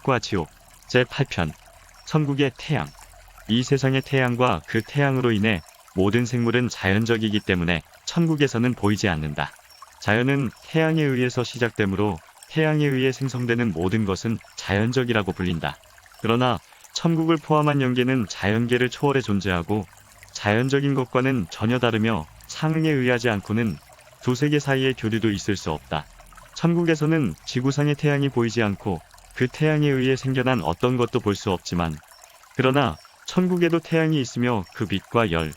천국과 지옥 제8편 천국의 태양. 이 세상의 태양과 그 태양으로 인해 모든 생물은 자연적이기 때문에 천국에서는 보이지 않는다. 자연은 태양에 의해서 시작되므로 태양에 의해 생성되는 모든 것은 자연적이라고 불린다. 그러나 천국을 포함한 영계는 자연계를 초월해 존재하고 자연적인 것과는 전혀 다르며 상응에 의하지 않고는 두 세계 사이의 교류도 있을 수 없다. 천국에서는 지구상의 태양이 보이지 않고 그 태양에 의해 생겨난 어떤 것도 볼 수 없지만, 그러나 천국에도 태양이 있으며 그 빛과 열,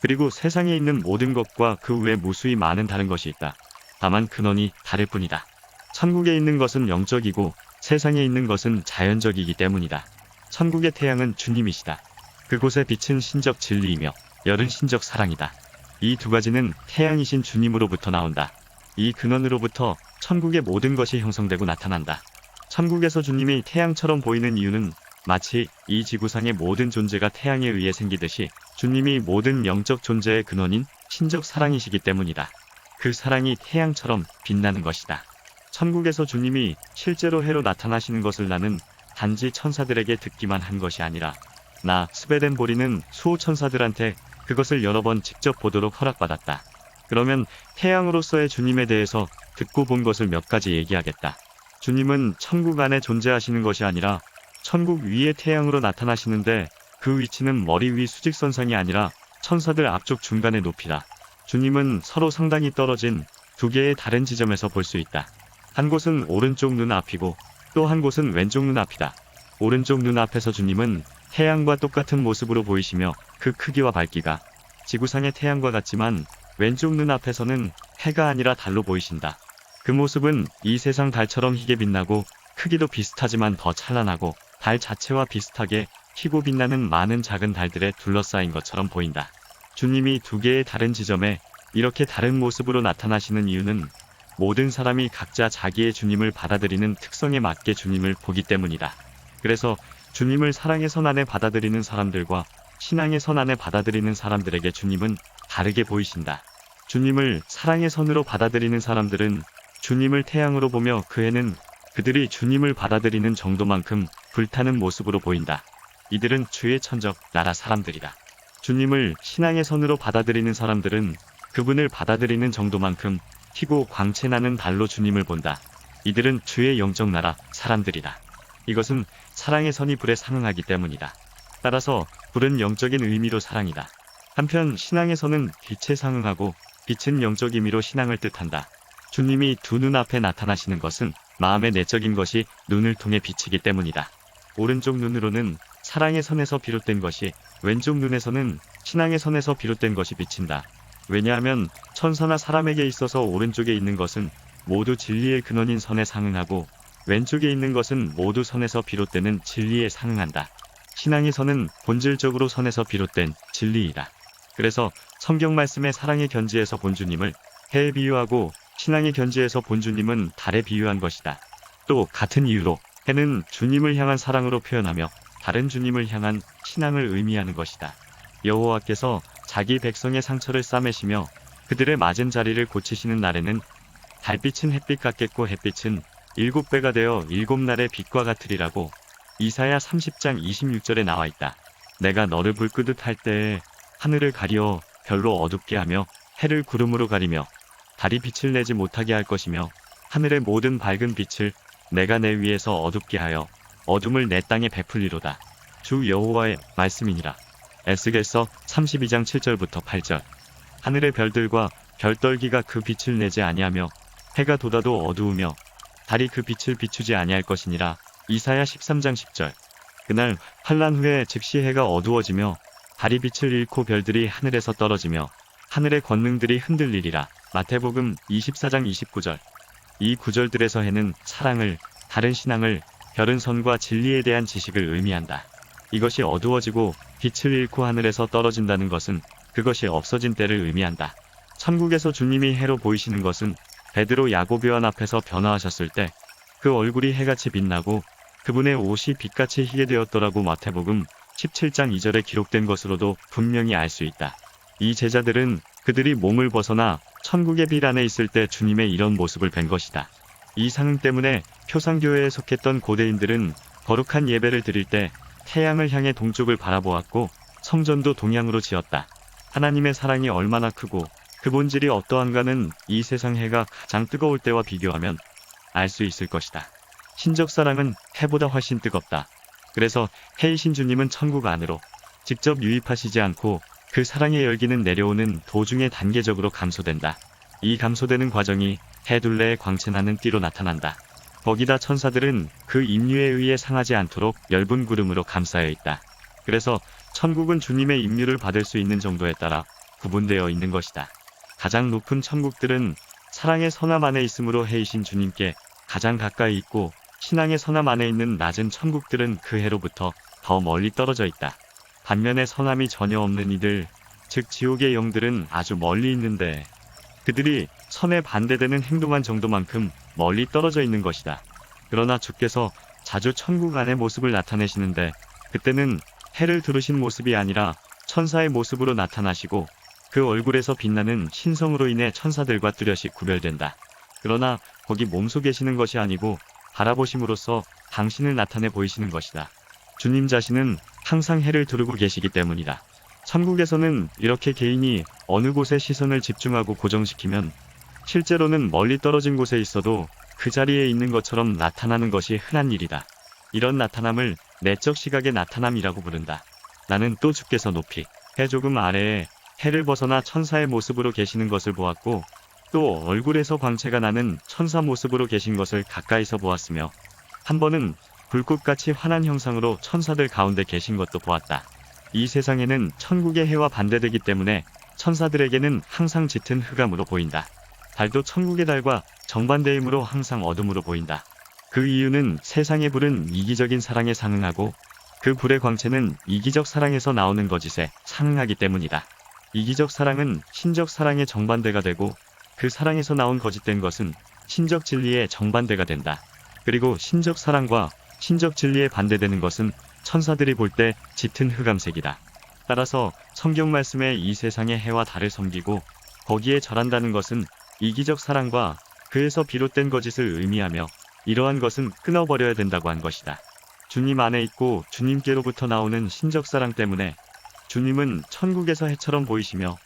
그리고 세상에 있는 모든 것과 그 외 무수히 많은 다른 것이 있다. 다만 근원이 다를 뿐이다. 천국에 있는 것은 영적이고 세상에 있는 것은 자연적이기 때문이다. 천국의 태양은 주님이시다. 그곳의 빛은 신적 진리이며 열은 신적 사랑이다. 이 두 가지는 태양이신 주님으로부터 나온다. 이 근원으로부터 천국의 모든 것이 형성되고 나타난다. 천국에서 주님이 태양처럼 보이는 이유는 마치 이 지구상의 모든 존재가 태양에 의해 생기듯이 주님이 모든 영적 존재의 근원인 신적 사랑이시기 때문이다. 그 사랑이 태양처럼 빛나는 것이다. 천국에서 주님이 실제로 해로 나타나시는 것을 나는 단지 천사들에게 듣기만 한 것이 아니라 나 스베덴 보리는 수호 천사들한테 그것을 여러 번 직접 보도록 허락받았다. 그러면 태양으로서의 주님에 대해서 듣고 본 것을 몇 가지 얘기하겠다. 주님은 천국 안에 존재하시는 것이 아니라 천국 위의 태양으로 나타나시는데 그 위치는 머리 위 수직선상이 아니라 천사들 앞쪽 중간의 높이다. 주님은 서로 상당히 떨어진 두 개의 다른 지점에서 볼 수 있다. 한 곳은 오른쪽 눈앞이고 또 한 곳은 왼쪽 눈앞이다. 오른쪽 눈앞에서 주님은 태양과 똑같은 모습으로 보이시며 그 크기와 밝기가 지구상의 태양과 같지만 왼쪽 눈앞에서는 해가 아니라 달로 보이신다. 그 모습은 이 세상 달처럼 희게 빛나고 크기도 비슷하지만 더 찬란하고 달 자체와 비슷하게 희고 빛나는 많은 작은 달들에 둘러싸인 것처럼 보인다. 주님이 두 개의 다른 지점에 이렇게 다른 모습으로 나타나시는 이유는 모든 사람이 각자 자기의 주님을 받아들이는 특성에 맞게 주님을 보기 때문이다. 그래서 주님을 사랑의 선 안에 받아들이는 사람들과 신앙의 선 안에 받아들이는 사람들에게 주님은 다르게 보이신다. 주님을 사랑의 선으로 받아들이는 사람들은 주님을 태양으로 보며 그 해는 그들이 주님을 받아들이는 정도만큼 불타는 모습으로 보인다. 이들은 주의 천적 나라 사람들이다. 주님을 신앙의 선으로 받아들이는 사람들은 그분을 받아들이는 정도만큼 희고 광채나는 달로 주님을 본다. 이들은 주의 영적 나라 사람들이다. 이것은 사랑의 선이 불에 상응하기 때문이다. 따라서 불은 영적인 의미로 사랑이다. 한편 신앙의 선은 빛에 상응하고 빛은 영적 의미로 신앙을 뜻한다. 주님이 두 눈앞에 나타나시는 것은 마음의 내적인 것이 눈을 통해 비치기 때문이다. 오른쪽 눈으로는 사랑의 선에서 비롯된 것이, 왼쪽 눈에서는 신앙의 선에서 비롯된 것이 비친다. 왜냐하면 천사나 사람에게 있어서 오른쪽에 있는 것은 모두 진리의 근원인 선에 상응하고 왼쪽에 있는 것은 모두 선에서 비롯되는 진리에 상응한다. 신앙의 선은 본질적으로 선에서 비롯된 진리이다. 그래서 성경 말씀의 사랑의 견지에서 본 주님을 해에 비유하고 신앙의 견지에서 본 주님은 달에 비유한 것이다. 또 같은 이유로 해는 주님을 향한 사랑으로 표현하며 달은 주님을 향한 신앙을 의미하는 것이다. 여호와께서 자기 백성의 상처를 싸매시며 그들의 맞은 자리를 고치시는 날에는 달빛은 햇빛 같겠고 햇빛은 7배가 되어 7날의 빛과 같으리라고 이사야 30장 26절에 나와 있다. 내가 너를 불 끄듯 할 때에 하늘을 가리어 별로 어둡게 하며 해를 구름으로 가리며 달이 빛을 내지 못하게 할 것이며 하늘의 모든 밝은 빛을 내가 내 위에서 어둡게 하여 어둠을 내 땅에 베풀리로다. 주 여호와의 말씀이니라. 에스겔서 32장 7절부터 8절. 하늘의 별들과 별떨기가 그 빛을 내지 아니하며 해가 돋아도 어두우며 달이 그 빛을 비추지 아니할 것이니라. 이사야 13장 10절. 그날 환란 후에 즉시 해가 어두워지며 달이 빛을 잃고 별들이 하늘에서 떨어지며 하늘의 권능들이 흔들리리라. 마태복음 24장 29절. 이 구절들에서 해는 사랑을, 달은 신앙을, 별은 선과 진리에 대한 지식을 의미한다. 이것이 어두워지고 빛을 잃고 하늘에서 떨어진다는 것은 그것이 없어진 때를 의미한다. 천국에서 주님이 해로 보이시는 것은 베드로 야고보 요한 앞에서 변화하셨을 때 그 얼굴이 해같이 빛나고 그분의 옷이 빛같이 희게 되었더라고 마태복음 17장 2절에 기록된 것으로도 분명히 알 수 있다. 이 제자들은 그들이 몸을 벗어나 천국의 빛 안에 있을 때 주님의 이런 모습을 뵌 것이다. 이 상응 때문에 표상교회에 속했던 고대인들은 거룩한 예배를 드릴 때 태양을 향해 동쪽을 바라보았고 성전도 동양으로 지었다. 하나님의 사랑이 얼마나 크고 그 본질이 어떠한가는 이 세상 해가 가장 뜨거울 때와 비교하면 알 수 있을 것이다. 신적 사랑은 해보다 훨씬 뜨겁다. 그래서 해이신 주님은 천국 안으로 직접 유입하시지 않고 그 사랑의 열기는 내려오는 도중에 단계적으로 감소된다. 이 감소되는 과정이 해둘레의 광채나는 띠로 나타난다. 거기다 천사들은 그 임류에 의해 상하지 않도록 엷은 구름으로 감싸여 있다. 그래서 천국은 주님의 임류를 받을 수 있는 정도에 따라 구분되어 있는 것이다. 가장 높은 천국들은 사랑의 선함 안에 있으므로 해이신 주님께 가장 가까이 있고, 신앙의 선함 안에 있는 낮은 천국들은 그 해로부터 더 멀리 떨어져 있다. 반면에 선함이 전혀 없는 이들, 즉 지옥의 영들은 아주 멀리 있는데 그들이 선에 반대되는 행동한 정도만큼 멀리 떨어져 있는 것이다. 그러나 주께서 자주 천국 안의 모습을 나타내시는데 그때는 해를 두르신 모습이 아니라 천사의 모습으로 나타나시고 그 얼굴에서 빛나는 신성으로 인해 천사들과 뚜렷이 구별된다. 그러나 거기 몸소 계시는 것이 아니고 바라보심으로써 당신을 나타내 보이시는 것이다. 주님 자신은 항상 해를 두르고 계시기 때문이다. 천국에서는 이렇게 개인이 어느 곳에 시선을 집중하고 고정시키면 실제로는 멀리 떨어진 곳에 있어도 그 자리에 있는 것처럼 나타나는 것이 흔한 일이다. 이런 나타남을 내적 시각의 나타남이라고 부른다. 나는 또 주께서 높이 해 조금 아래에 해를 벗어나 천사의 모습으로 계시는 것을 보았고 또 얼굴에서 광채가 나는 천사 모습으로 계신 것을 가까이서 보았으며 한 번은 불꽃같이 환한 형상으로 천사들 가운데 계신 것도 보았다. 이 세상에는 천국의 해와 반대되기 때문에 천사들에게는 항상 짙은 흑암으로 보인다. 달도 천국의 달과 정반대이므로 항상 어둠으로 보인다. 그 이유는 세상의 불은 이기적인 사랑에 상응하고 그 불의 광채는 이기적 사랑에서 나오는 거짓에 상응하기 때문이다. 이기적 사랑은 신적 사랑의 정반대가 되고 그 사랑에서 나온 거짓된 것은 신적 진리의 정반대가 된다. 그리고 신적 사랑과 신적 진리에 반대되는 것은 천사들이 볼 때 짙은 흑암색이다. 따라서 성경 말씀에 이 세상의 해와 달을 섬기고 거기에 절한다는 것은 이기적 사랑과 그에서 비롯된 거짓을 의미하며 이러한 것은 끊어버려야 된다고 한 것이다. 주님 안에 있고 주님께로부터 나오는 신적 사랑 때문에 주님은 천국에서 해처럼 보이시며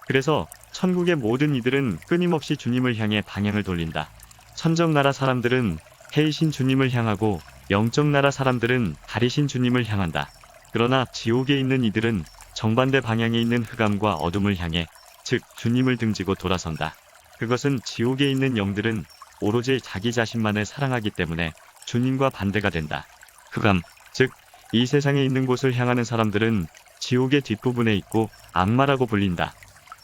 그래서 천국의 모든 이들은 끊임없이 주님을 향해 방향을 돌린다. 천적 나라 사람들은 해이신 주님을 향하고 영적 나라 사람들은 달이신 주님을 향한다. 그러나 지옥에 있는 이들은 정반대 방향에 있는 흑암과 어둠을 향해 즉 주님을 등지고 돌아선다. 그것은 지옥에 있는 영들은 오로지 자기 자신만을 사랑하기 때문에 주님과 반대가 된다. 흑암, 즉 이 세상에 있는 곳을 향하는 사람들은 지옥의 뒷부분에 있고 악마라고 불린다.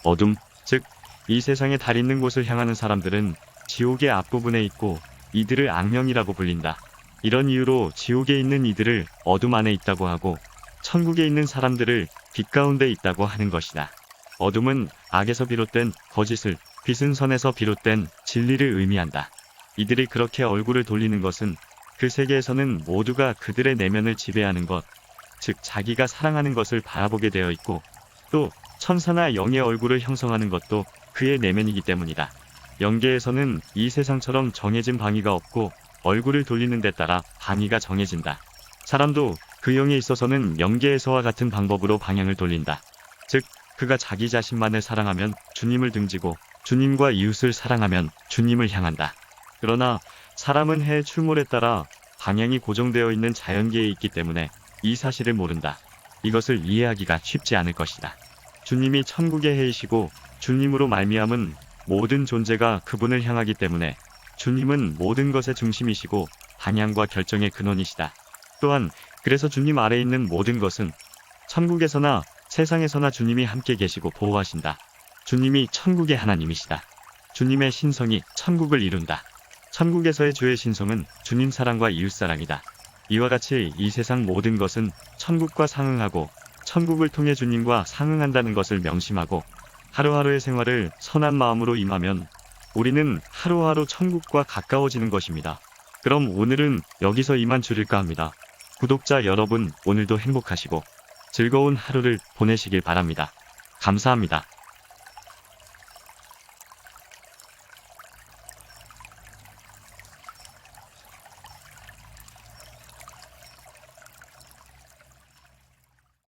어둠, 즉 이 세상에 달 있는 곳을 향하는 사람들은 지옥의 앞부분에 있고 이들을 악령이라고 불린다. 이런 이유로 지옥에 있는 이들을 어둠 안에 있다고 하고 천국에 있는 사람들을 빛 가운데 있다고 하는 것이다. 어둠은 악에서 비롯된 거짓을, 빛은 선에서 비롯된 진리를 의미한다. 이들이 그렇게 얼굴을 돌리는 것은 그 세계에서는 모두가 그들의 내면을 지배하는 것, 즉 자기가 사랑하는 것을 바라보게 되어 있고 또 천사나 영의 얼굴을 형성하는 것도 그의 내면이기 때문이다. 영계에서는 이 세상처럼 정해진 방위가 없고 얼굴을 돌리는 데 따라 방위가 정해진다. 사람도 그 영에 있어서는 영계에서와 같은 방법으로 방향을 돌린다. 즉 그가 자기 자신만을 사랑하면 주님을 등지고 주님과 이웃을 사랑하면 주님을 향한다. 그러나 사람은 해의 출몰에 따라 방향이 고정되어 있는 자연계에 있기 때문에 이 사실을 모른다. 이것을 이해하기가 쉽지 않을 것이다. 주님이 천국의 해이시고 주님으로 말미암은 모든 존재가 그분을 향하기 때문에 주님은 모든 것의 중심이시고 방향과 결정의 근원이시다. 또한 그래서 주님 아래 있는 모든 것은 천국에서나 세상에서나 주님이 함께 계시고 보호하신다. 주님이 천국의 하나님이시다. 주님의 신성이 천국을 이룬다. 천국에서의 주의 신성은 주님 사랑과 이웃 사랑이다. 이와 같이 이 세상 모든 것은 천국과 상응하고 천국을 통해 주님과 상응한다는 것을 명심하고 하루하루의 생활을 선한 마음으로 임하면 우리는 하루하루 천국과 가까워지는 것입니다. 그럼 오늘은 여기서 이만 줄일까 합니다. 구독자 여러분, 오늘도 행복하시고 즐거운 하루를 보내시길 바랍니다. 감사합니다.